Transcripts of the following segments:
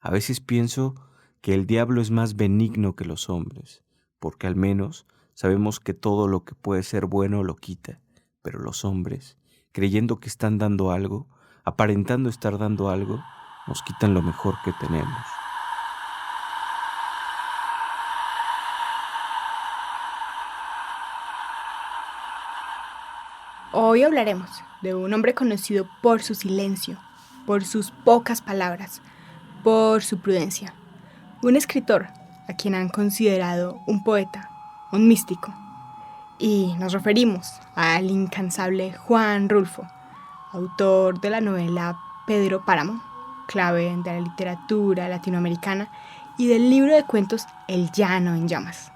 A veces pienso que el diablo es más benigno que los hombres, porque al menos sabemos que todo lo que puede ser bueno lo quita, pero los hombres, creyendo que están dando algo, aparentando estar dando algo, nos quitan lo mejor que tenemos. Hoy hablaremos de un hombre conocido por su silencio, por sus pocas palabras, por su prudencia. Un escritor a quien han considerado un poeta, un místico. Y nos referimos al incansable Juan Rulfo, autor de la novela Pedro Páramo, clave de la literatura latinoamericana, y del libro de cuentos El Llano en Llamas.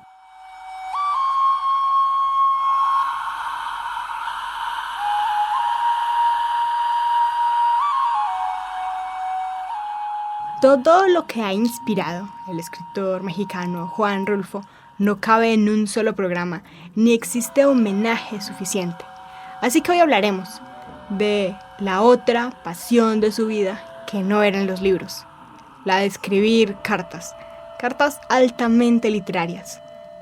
Todo lo que ha inspirado el escritor mexicano Juan Rulfo no cabe en un solo programa, ni existe homenaje suficiente. Así que hoy hablaremos de la otra pasión de su vida que no eran los libros, la de escribir cartas altamente literarias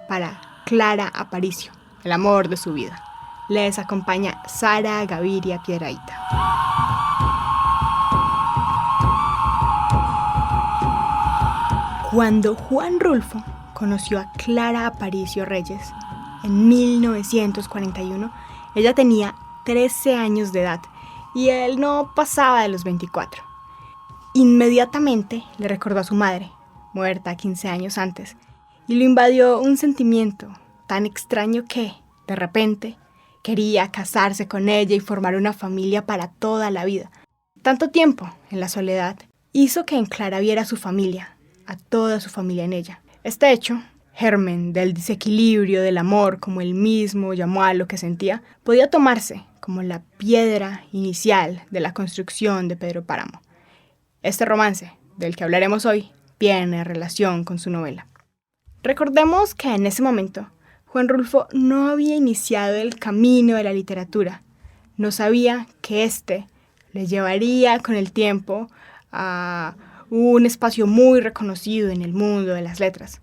para Clara Aparicio, el amor de su vida. Les acompaña Sara Gaviria Piedrahita. Cuando Juan Rulfo conoció a Clara Aparicio Reyes en 1941, ella tenía 13 años de edad y él no pasaba de los 24. Inmediatamente le recordó a su madre, muerta 15 años antes, y lo invadió un sentimiento tan extraño que, de repente, quería casarse con ella y formar una familia para toda la vida. Tanto tiempo en la soledad hizo que en Clara viera a su familia, a toda su familia en ella. Este hecho, germen del desequilibrio del amor, como él mismo llamó a lo que sentía, podía tomarse como la piedra inicial de la construcción de Pedro Páramo. Este romance, del que hablaremos hoy, tiene relación con su novela. Recordemos que en ese momento, Juan Rulfo no había iniciado el camino de la literatura. No sabía que éste le llevaría con el tiempo a un espacio muy reconocido en el mundo de las letras.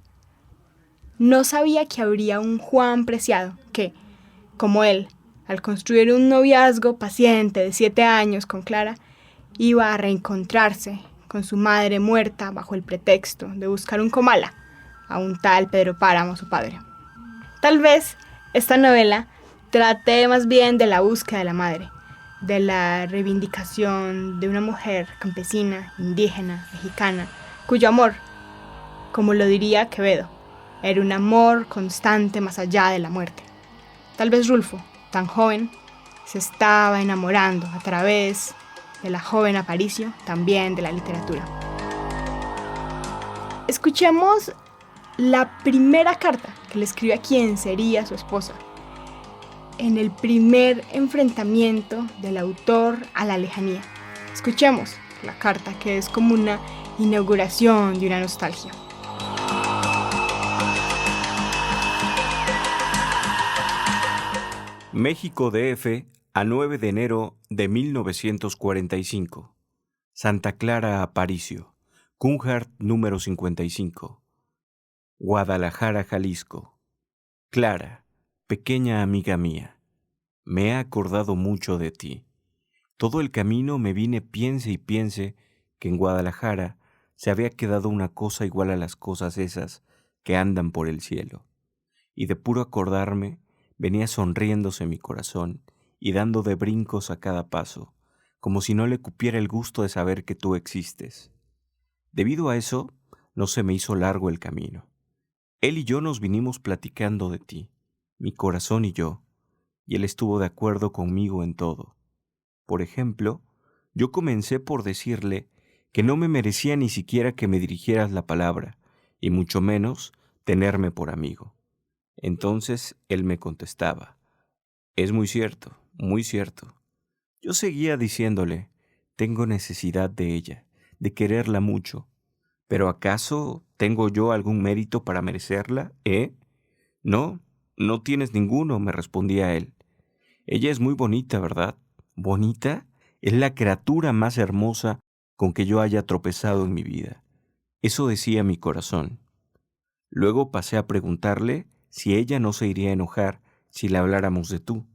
No sabía que habría un Juan Preciado que, como él, al construir un noviazgo paciente de 7 años con Clara, iba a reencontrarse con su madre muerta bajo el pretexto de buscar un comala a un tal Pedro Páramo, su padre. Tal vez esta novela trate más bien de la búsqueda de la madre, de la reivindicación de una mujer campesina, indígena, mexicana, cuyo amor, como lo diría Quevedo, era un amor constante más allá de la muerte. Tal vez Rulfo, tan joven, se estaba enamorando a través de la joven Aparicio, también de la literatura. Escuchemos la primera carta que le escribió a quien sería su esposa, en el primer enfrentamiento del autor a la lejanía. Escuchemos la carta, que es como una inauguración de una nostalgia. México DF, a 9 de enero de 1945. Santa Clara Aparicio, Cunhart número 55. Guadalajara, Jalisco. Clara, pequeña amiga mía, me he acordado mucho de ti. Todo el camino me vine piense y piense que en Guadalajara se había quedado una cosa igual a las cosas esas que andan por el cielo. Y de puro acordarme, venía sonriéndose mi corazón y dando de brincos a cada paso, como si no le cupiera el gusto de saber que tú existes. Debido a eso, no se me hizo largo el camino. Él y yo nos vinimos platicando de ti, mi corazón y yo, y él estuvo de acuerdo conmigo en todo. Por ejemplo, yo comencé por decirle que no me merecía ni siquiera que me dirigieras la palabra, y mucho menos tenerme por amigo. Entonces él me contestaba: es muy cierto, muy cierto. Yo seguía diciéndole: tengo necesidad de ella, de quererla mucho. ¿Pero acaso tengo yo algún mérito para merecerla, No, no tienes ninguno, me respondía él. Ella es muy bonita, ¿verdad? ¿Bonita? Es la criatura más hermosa con que yo haya tropezado en mi vida. Eso decía mi corazón. Luego pasé a preguntarle si ella no se iría a enojar si le habláramos de tú.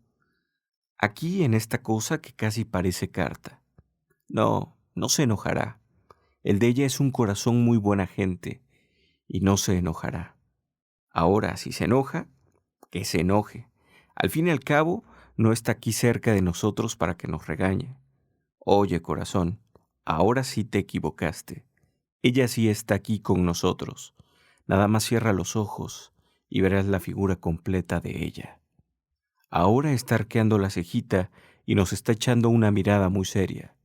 Aquí en esta cosa que casi parece carta. No, no se enojará. El de ella es un corazón muy buena gente y no se enojará. Ahora, si se enoja, que se enoje. Al fin y al cabo, no está aquí cerca de nosotros para que nos regañe. Oye, corazón, ahora sí te equivocaste. Ella sí está aquí con nosotros. Nada más cierra los ojos y verás la figura completa de ella. Ahora está arqueando la cejita y nos está echando una mirada muy seria.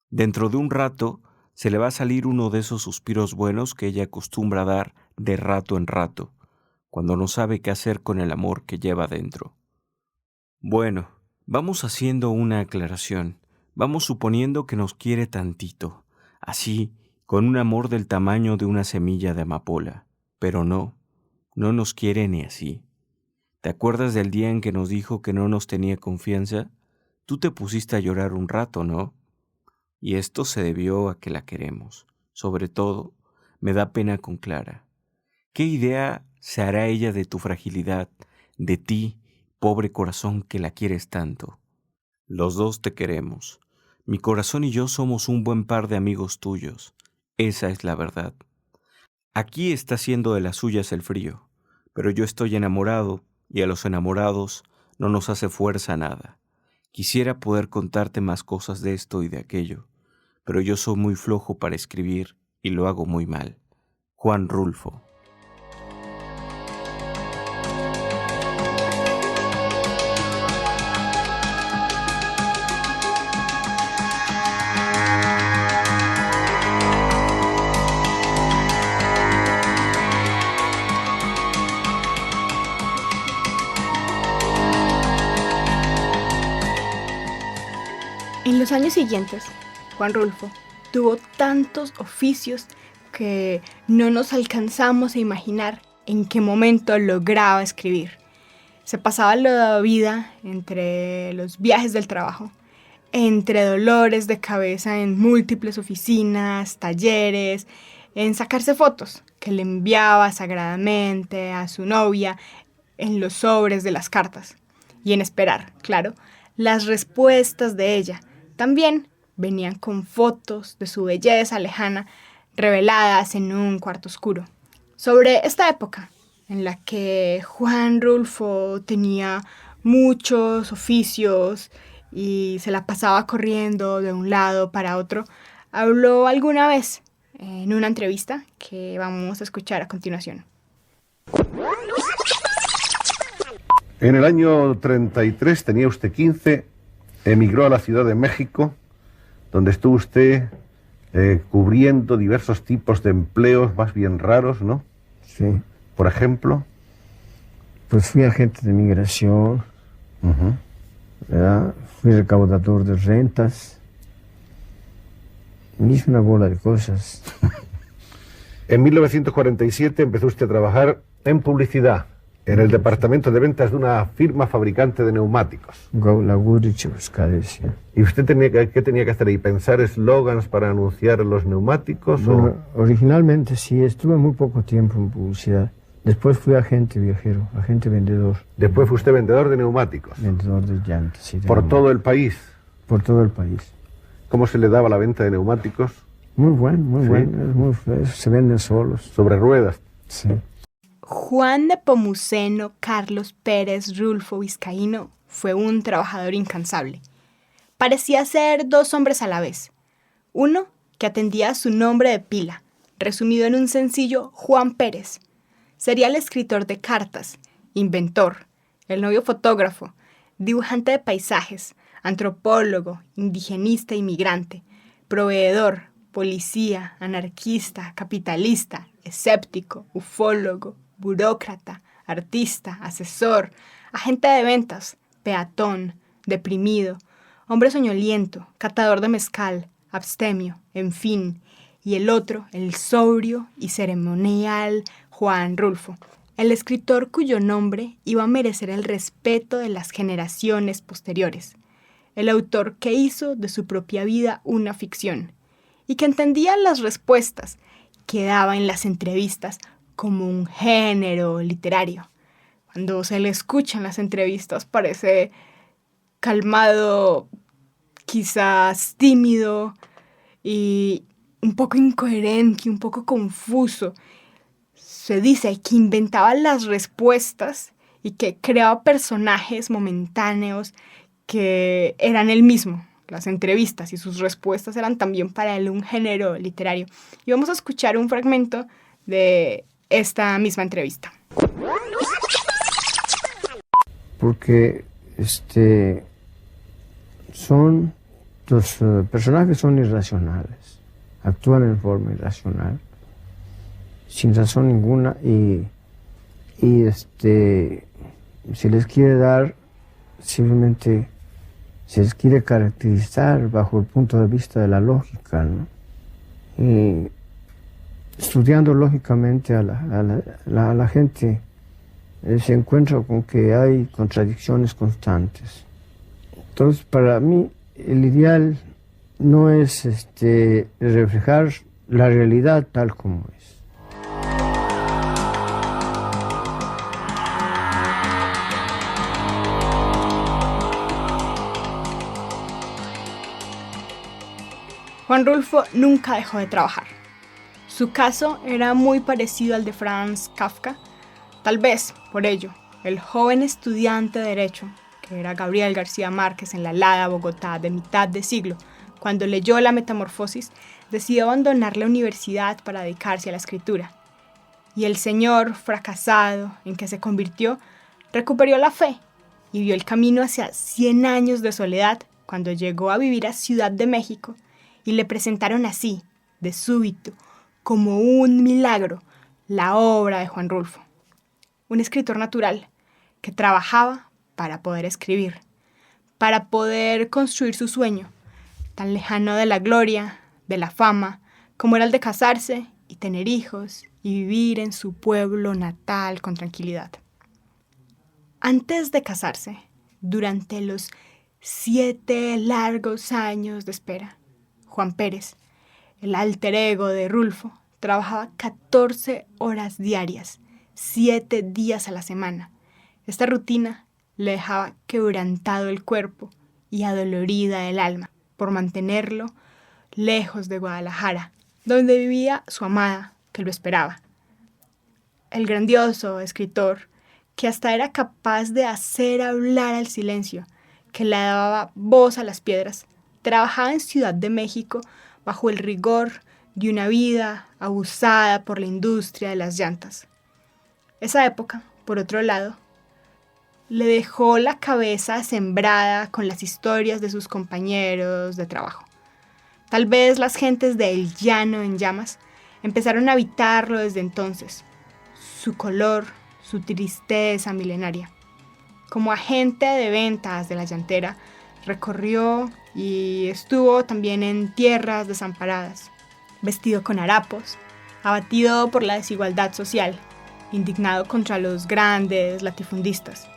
Dentro de un rato se le va a salir uno de esos suspiros buenos que ella acostumbra dar de rato en rato, cuando no sabe qué hacer con el amor que lleva dentro. Bueno, vamos haciendo una aclaración. Vamos suponiendo que nos quiere tantito, así, con un amor del tamaño de una semilla de amapola. Pero no nos quiere ni así. ¿Te acuerdas del día en que nos dijo que no nos tenía confianza? Tú te pusiste a llorar un rato, ¿no? Y esto se debió a que la queremos. Sobre todo, me da pena con Clara. ¿Qué idea se hará ella de tu fragilidad, de ti, pobre corazón que la quieres tanto? Los dos te queremos. Mi corazón y yo somos un buen par de amigos tuyos. Esa es la verdad. Aquí está haciendo de las suyas el frío, pero yo estoy enamorado y a los enamorados no nos hace fuerza nada. Quisiera poder contarte más cosas de esto y de aquello, pero yo soy muy flojo para escribir y lo hago muy mal. Juan Rulfo. En los años siguientes, Juan Rulfo tuvo tantos oficios que no nos alcanzamos a imaginar en qué momento lograba escribir. Se pasaba la vida entre los viajes del trabajo, entre dolores de cabeza en múltiples oficinas, talleres, en sacarse fotos que le enviaba sagradamente a su novia en los sobres de las cartas y en esperar, claro, las respuestas de ella. También venían con fotos de su belleza lejana reveladas en un cuarto oscuro. Sobre esta época, en la que Juan Rulfo tenía muchos oficios y se la pasaba corriendo de un lado para otro, habló alguna vez en una entrevista que vamos a escuchar a continuación. En el año 33, tenía usted 15, emigró a la Ciudad de México, donde estuvo usted cubriendo diversos tipos de empleos más bien raros, ¿no? Sí. Por ejemplo. Pues fui agente de migración, ¿verdad? Fui recaudador de rentas, y hice una bola de cosas. En 1947 empezó usted a trabajar en publicidad, en el departamento de ventas de una firma fabricante de neumáticos. ¿Y usted qué tenía que hacer ahí? ¿Pensar eslogans para anunciar los neumáticos? Bueno, originalmente sí, estuve muy poco tiempo en publicidad. Después fui agente viajero, agente vendedor. Después fue usted vendedor de neumáticos. Vendedor de llantas, sí. ¿Por todo el país? Por todo el país. ¿Cómo se le daba la venta de neumáticos? Muy bueno, muy bueno. Se venden solos. ¿Sobre ruedas? Sí. Juan Nepomuceno Carlos Pérez Rulfo Vizcaíno fue un trabajador incansable. Parecía ser dos hombres a la vez. Uno que atendía a su nombre de pila, resumido en un sencillo Juan Pérez. Sería el escritor de cartas, inventor, el novio fotógrafo, dibujante de paisajes, antropólogo, indigenista y migrante, proveedor, policía, anarquista, capitalista, escéptico, ufólogo, burócrata, artista, asesor, agente de ventas, peatón, deprimido, hombre soñoliento, catador de mezcal, abstemio, en fin, y el otro, el sobrio y ceremonial Juan Rulfo, el escritor cuyo nombre iba a merecer el respeto de las generaciones posteriores, el autor que hizo de su propia vida una ficción, y que entendía las respuestas quedaba en las entrevistas como un género literario. Cuando se le escucha en las entrevistas parece calmado, quizás tímido y un poco incoherente, un poco confuso. Se dice que inventaba las respuestas y que creaba personajes momentáneos que eran él mismo. Las entrevistas y sus respuestas eran también para él un género literario. Y vamos a escuchar un fragmento de esta misma entrevista. Porque los personajes son irracionales, actúan en forma irracional, sin razón ninguna, y se les quiere dar, simplemente se les quiere caracterizar bajo el punto de vista de la lógica, ¿no? Y estudiando lógicamente a la gente, se encuentra con que hay contradicciones constantes. Entonces, para mí, el ideal no es reflejar la realidad tal como es. Juan Rulfo nunca dejó de trabajar. Su caso era muy parecido al de Franz Kafka. Tal vez, por ello, el joven estudiante de Derecho, que era Gabriel García Márquez en la helada Bogotá de mitad de siglo, cuando leyó La Metamorfosis, decidió abandonar la universidad para dedicarse a la escritura. Y el señor, fracasado en que se convirtió, recuperó la fe y vio el camino hacia 100 años de soledad cuando llegó a vivir a Ciudad de México y le presentaron así, de súbito, como un milagro, la obra de Juan Rulfo. Un escritor natural que trabajaba para poder escribir, para poder construir su sueño, tan lejano de la gloria, de la fama, como era el de casarse y tener hijos y vivir en su pueblo natal con tranquilidad. Antes de casarse, durante los 7 largos años de espera, Juan Pérez, el alter ego de Rulfo, trabajaba 14 horas diarias, 7 días a la semana. Esta rutina le dejaba quebrantado el cuerpo y adolorida el alma por mantenerlo lejos de Guadalajara, donde vivía su amada que lo esperaba. El grandioso escritor, que hasta era capaz de hacer hablar al silencio, que le daba voz a las piedras, trabajaba en Ciudad de México bajo el rigor de una vida abusada por la industria de las llantas. Esa época, por otro lado, le dejó la cabeza sembrada con las historias de sus compañeros de trabajo. Tal vez las gentes del llano en llamas empezaron a habitarlo desde entonces. Su color, su tristeza milenaria. Como agente de ventas de la llantera, recorrió y estuvo también en tierras desamparadas, vestido con harapos, abatido por la desigualdad social, indignado contra los grandes latifundistas.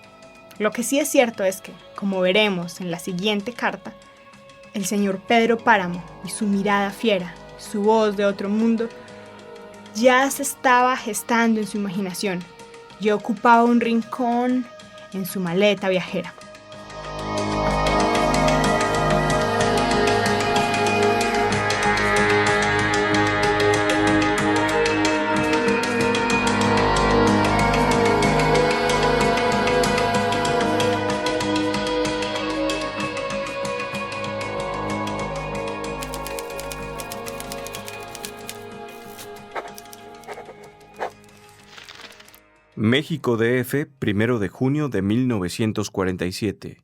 Lo que sí es cierto es que, como veremos en la siguiente carta, el señor Pedro Páramo y su mirada fiera, su voz de otro mundo, ya se estaba gestando en su imaginación y ocupaba un rincón en su maleta viajera. México DF, 1 de junio de 1947.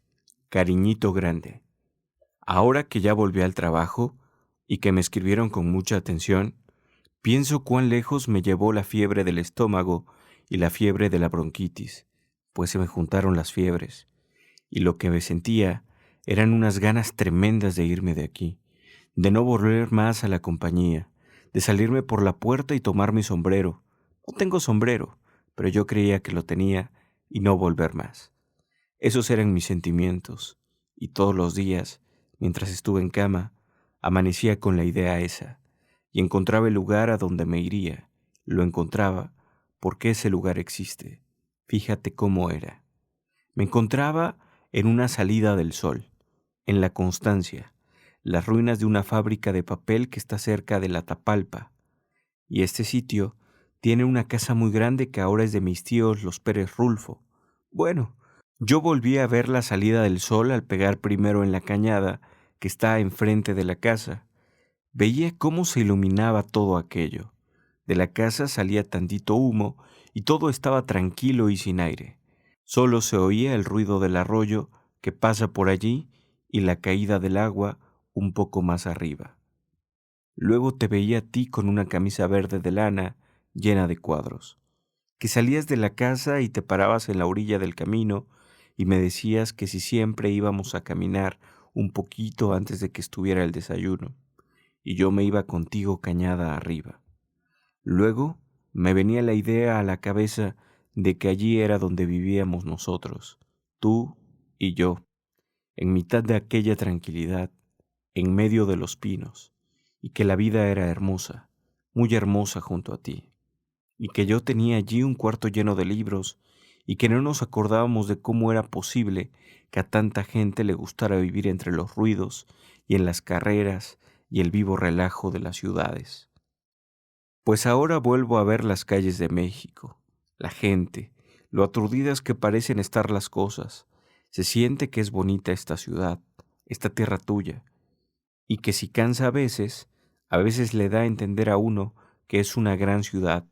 Cariñito grande. Ahora que ya volví al trabajo y que me escribieron con mucha atención, pienso cuán lejos me llevó la fiebre del estómago y la fiebre de la bronquitis, pues se me juntaron las fiebres, y lo que me sentía eran unas ganas tremendas de irme de aquí, de no volver más a la compañía, de salirme por la puerta y tomar mi sombrero. No tengo sombrero, pero yo creía que lo tenía y no volver más. Esos eran mis sentimientos, y todos los días, mientras estuve en cama, amanecía con la idea esa, y encontraba el lugar a donde me iría. Lo encontraba porque ese lugar existe. Fíjate cómo era. Me encontraba en una salida del sol, en La Constancia, las ruinas de una fábrica de papel que está cerca de la Tapalpa. Y este sitio tiene una casa muy grande que ahora es de mis tíos los Pérez Rulfo. Bueno, yo volví a ver la salida del sol al pegar primero en la cañada que está enfrente de la casa. Veía cómo se iluminaba todo aquello. De la casa salía tantito humo y todo estaba tranquilo y sin aire. Solo se oía el ruido del arroyo que pasa por allí y la caída del agua un poco más arriba. Luego te veía a ti con una camisa verde de lana llena de cuadros, que salías de la casa y te parabas en la orilla del camino y me decías que si siempre íbamos a caminar un poquito antes de que estuviera el desayuno, y yo me iba contigo cañada arriba. Luego me venía la idea a la cabeza de que allí era donde vivíamos nosotros, tú y yo, en mitad de aquella tranquilidad, en medio de los pinos, y que la vida era hermosa, muy hermosa junto a ti, y que yo tenía allí un cuarto lleno de libros, y que no nos acordábamos de cómo era posible que a tanta gente le gustara vivir entre los ruidos y en las carreras y el vivo relajo de las ciudades. Pues ahora vuelvo a ver las calles de México, la gente, lo aturdidas que parecen estar las cosas. Se siente que es bonita esta ciudad, esta tierra tuya, y que si cansa a veces le da a entender a uno que es una gran ciudad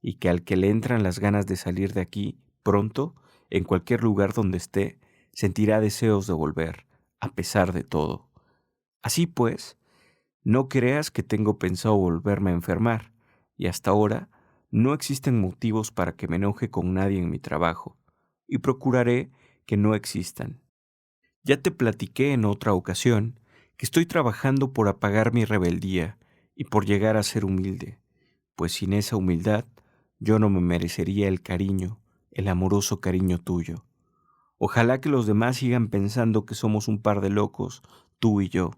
y que al que le entran las ganas de salir de aquí, pronto, en cualquier lugar donde esté, sentirá deseos de volver, a pesar de todo. Así pues, no creas que tengo pensado volverme a enfermar, y hasta ahora no existen motivos para que me enoje con nadie en mi trabajo, y procuraré que no existan. Ya te platiqué en otra ocasión que estoy trabajando por apagar mi rebeldía y por llegar a ser humilde, pues sin esa humildad yo no me merecería el cariño, el amoroso cariño tuyo. Ojalá que los demás sigan pensando que somos un par de locos, tú y yo.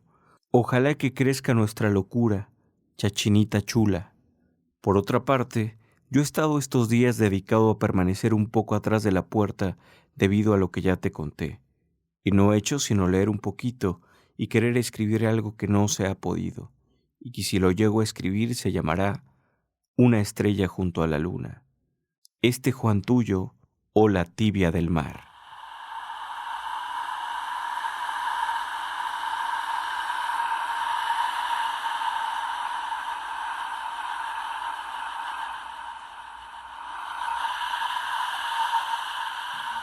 Ojalá que crezca nuestra locura, chachinita chula. Por otra parte, yo he estado estos días dedicado a permanecer un poco atrás de la puerta debido a lo que ya te conté, y no he hecho sino leer un poquito y querer escribir algo que no se ha podido, y que si lo llego a escribir se llamará Una estrella junto a la luna. Este Juan tuyo o la tibia del mar.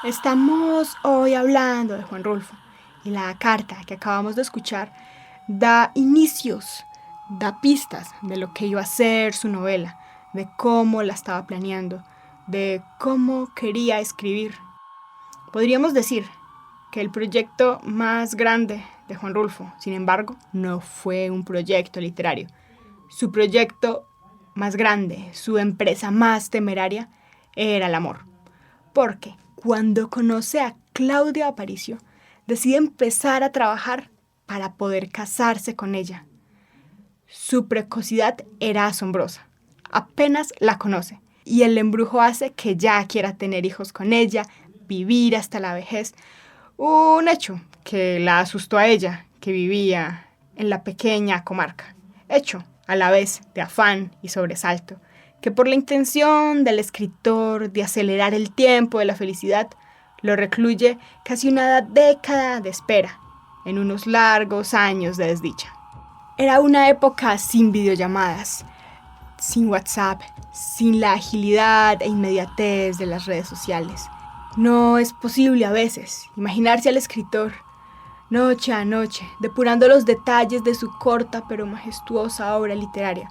Estamos hoy hablando de Juan Rulfo y la carta que acabamos de escuchar da inicios, da pistas de lo que iba a ser su novela, de cómo la estaba planeando, de cómo quería escribir. Podríamos decir que el proyecto más grande de Juan Rulfo, sin embargo, no fue un proyecto literario. Su proyecto más grande, su empresa más temeraria, era el amor. Porque cuando conoce a Claudia Aparicio, decide empezar a trabajar para poder casarse con ella. Su precocidad era asombrosa. Apenas la conoce y el embrujo hace que ya quiera tener hijos con ella, vivir hasta la vejez. Un hecho que la asustó a ella, que vivía en la pequeña comarca. Hecho a la vez de afán y sobresalto, que por la intención del escritor de acelerar el tiempo de la felicidad, lo recluye casi una década de espera, en unos largos años de desdicha. Era una época sin videollamadas, sin WhatsApp, sin la agilidad e inmediatez de las redes sociales. No es posible a veces imaginarse al escritor, noche a noche, depurando los detalles de su corta pero majestuosa obra literaria,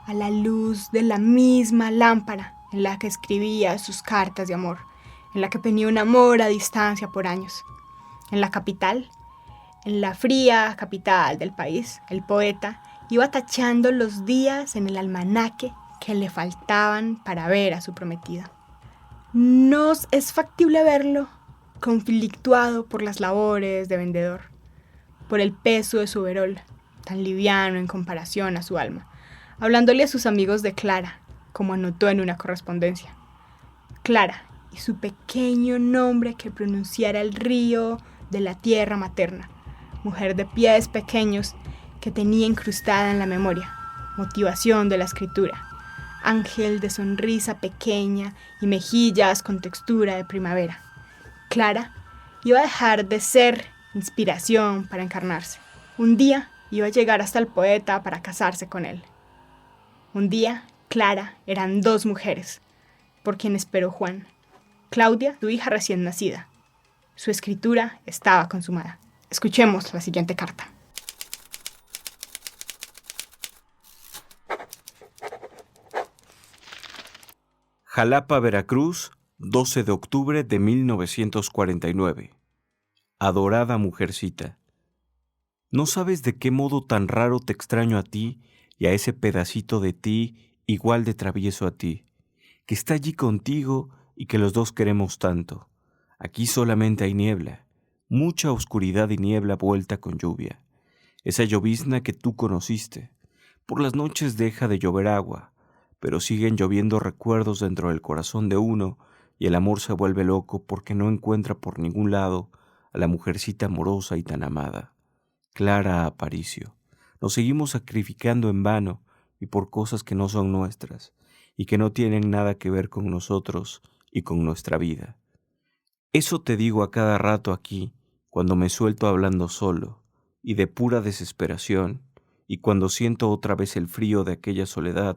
a la luz de la misma lámpara en la que escribía sus cartas de amor, en la que tenía un amor a distancia por años. En la capital, en la fría capital del país, el poeta iba tachando los días en el almanaque que le faltaban para ver a su prometida. Nos es factible verlo conflictuado por las labores de vendedor, por el peso de su overol, tan liviano en comparación a su alma, hablándole a sus amigos de Clara, como anotó en una correspondencia. Clara y su pequeño nombre que pronunciara el río de la tierra materna, mujer de pies pequeños que tenía incrustada en la memoria, motivación de la escritura, ángel de sonrisa pequeña y mejillas con textura de primavera. Clara iba a dejar de ser inspiración para encarnarse. Un día iba a llegar hasta el poeta para casarse con él. Un día, Clara eran 2 mujeres, por quien esperó Juan. Claudia, su hija recién nacida. Su escritura estaba consumada. Escuchemos la siguiente carta. Jalapa, Veracruz, 12 de octubre de 1949. Adorada mujercita, no sabes de qué modo tan raro te extraño a ti y a ese pedacito de ti igual de travieso a ti, que está allí contigo y que los dos queremos tanto. Aquí solamente hay niebla, mucha oscuridad y niebla vuelta con lluvia. Esa llovizna que tú conociste. Por las noches deja de llover agua, pero siguen lloviendo recuerdos dentro del corazón de uno y el amor se vuelve loco porque no encuentra por ningún lado a la mujercita amorosa y tan amada. Clara Aparicio, nos seguimos sacrificando en vano y por cosas que no son nuestras y que no tienen nada que ver con nosotros y con nuestra vida. Eso te digo a cada rato aquí, cuando me suelto hablando solo y de pura desesperación, y cuando siento otra vez el frío de aquella soledad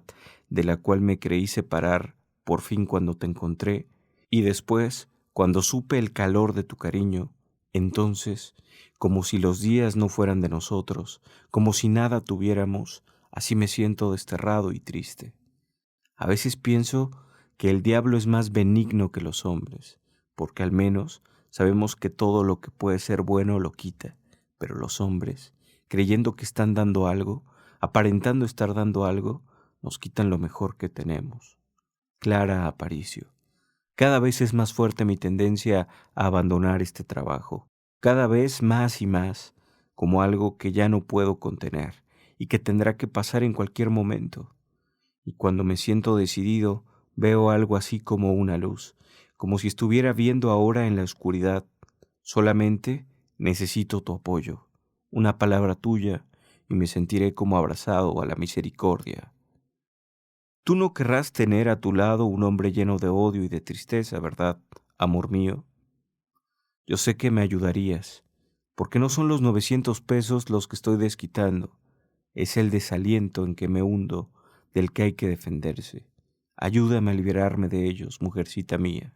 de la cual me creí separar por fin cuando te encontré, y después, cuando supe el calor de tu cariño, entonces, como si los días no fueran de nosotros, como si nada tuviéramos, así me siento desterrado y triste. A veces pienso que el diablo es más benigno que los hombres, porque al menos sabemos que todo lo que puede ser bueno lo quita, pero los hombres, creyendo que están dando algo, aparentando estar dando algo, nos quitan lo mejor que tenemos. Clara Aparicio. Cada vez es más fuerte mi tendencia a abandonar este trabajo, cada vez más y más, como algo que ya no puedo contener y que tendrá que pasar en cualquier momento. Y cuando me siento decidido, veo algo así como una luz, como si estuviera viendo ahora en la oscuridad. Solamente necesito tu apoyo, una palabra tuya, y me sentiré como abrazado a la misericordia. Tú no querrás tener a tu lado un hombre lleno de odio y de tristeza, ¿verdad, amor mío? Yo sé que me ayudarías, porque no son los 900 pesos los que estoy desquitando, es el desaliento en que me hundo, del que hay que defenderse. Ayúdame a liberarme de ellos, mujercita mía.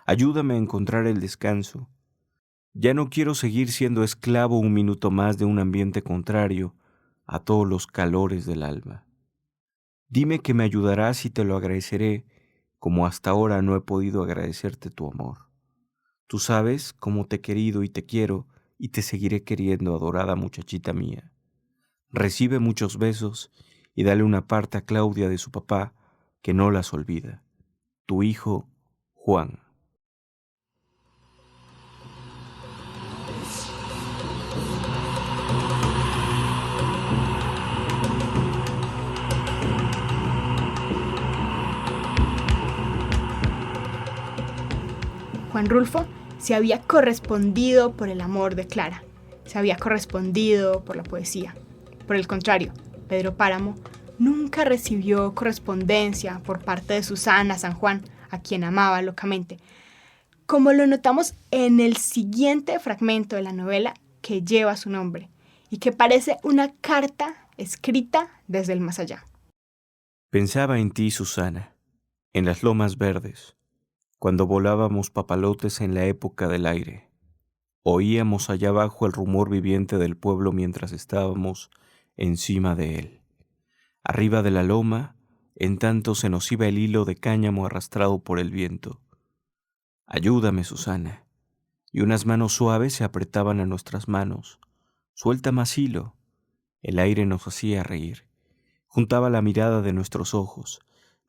Ayúdame a encontrar el descanso. Ya no quiero seguir siendo esclavo un minuto más de un ambiente contrario a todos los calores del alma. Dime que me ayudarás y te lo agradeceré, como hasta ahora no he podido agradecerte tu amor. Tú sabes cómo te he querido y te quiero, y te seguiré queriendo, adorada muchachita mía. Recibe muchos besos y dale una parte a Claudia de su papá, que no las olvida. Tu hijo, Juan. Juan Rulfo se había correspondido por el amor de Clara, se había correspondido por la poesía. Por el contrario, Pedro Páramo nunca recibió correspondencia por parte de Susana San Juan, a quien amaba locamente, como lo notamos en el siguiente fragmento de la novela que lleva su nombre y que parece una carta escrita desde el más allá. Pensaba en ti, Susana, en las lomas verdes, cuando volábamos papalotes en la época del aire. Oíamos allá abajo el rumor viviente del pueblo mientras estábamos encima de él. Arriba de la loma, en tanto se nos iba el hilo de cáñamo arrastrado por el viento. Ayúdame, Susana. Y unas manos suaves se apretaban a nuestras manos. Suelta más hilo. El aire nos hacía reír. Juntaba la mirada de nuestros ojos,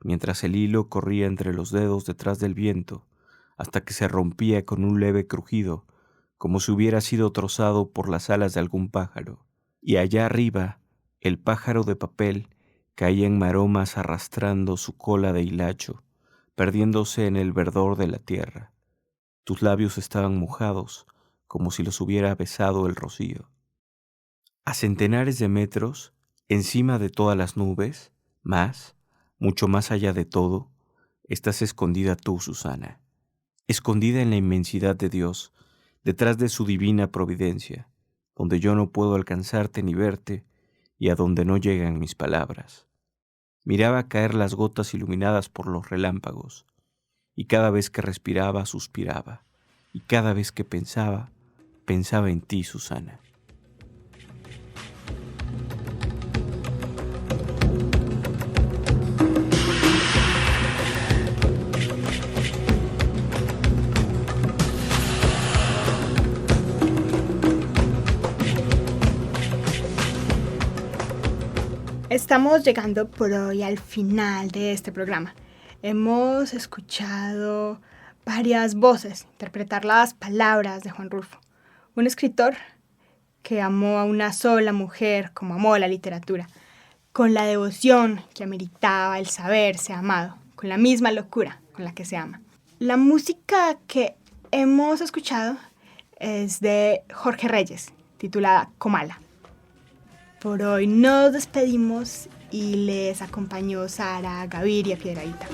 mientras el hilo corría entre los dedos detrás del viento, hasta que se rompía con un leve crujido, como si hubiera sido trozado por las alas de algún pájaro. Y allá arriba, el pájaro de papel Caía en maromas arrastrando su cola de hilacho, perdiéndose en el verdor de la tierra. Tus labios estaban mojados, como si los hubiera besado el rocío. A centenares de metros, encima de todas las nubes, mucho más allá de todo, estás escondida tú, Susana, escondida en la inmensidad de Dios, detrás de su divina providencia, donde yo no puedo alcanzarte ni verte y a donde no llegan mis palabras. Miraba caer las gotas iluminadas por los relámpagos, y cada vez que respiraba, suspiraba, y cada vez que pensaba en ti, Susana. Estamos llegando por hoy al final de este programa. Hemos escuchado varias voces interpretar las palabras de Juan Rulfo, un escritor que amó a una sola mujer como amó la literatura, con la devoción que ameritaba el saberse amado, con la misma locura con la que se ama. La música que hemos escuchado es de Jorge Reyes, titulada Comala. Por hoy nos despedimos y les acompañó Sara Gaviria Piedrahita.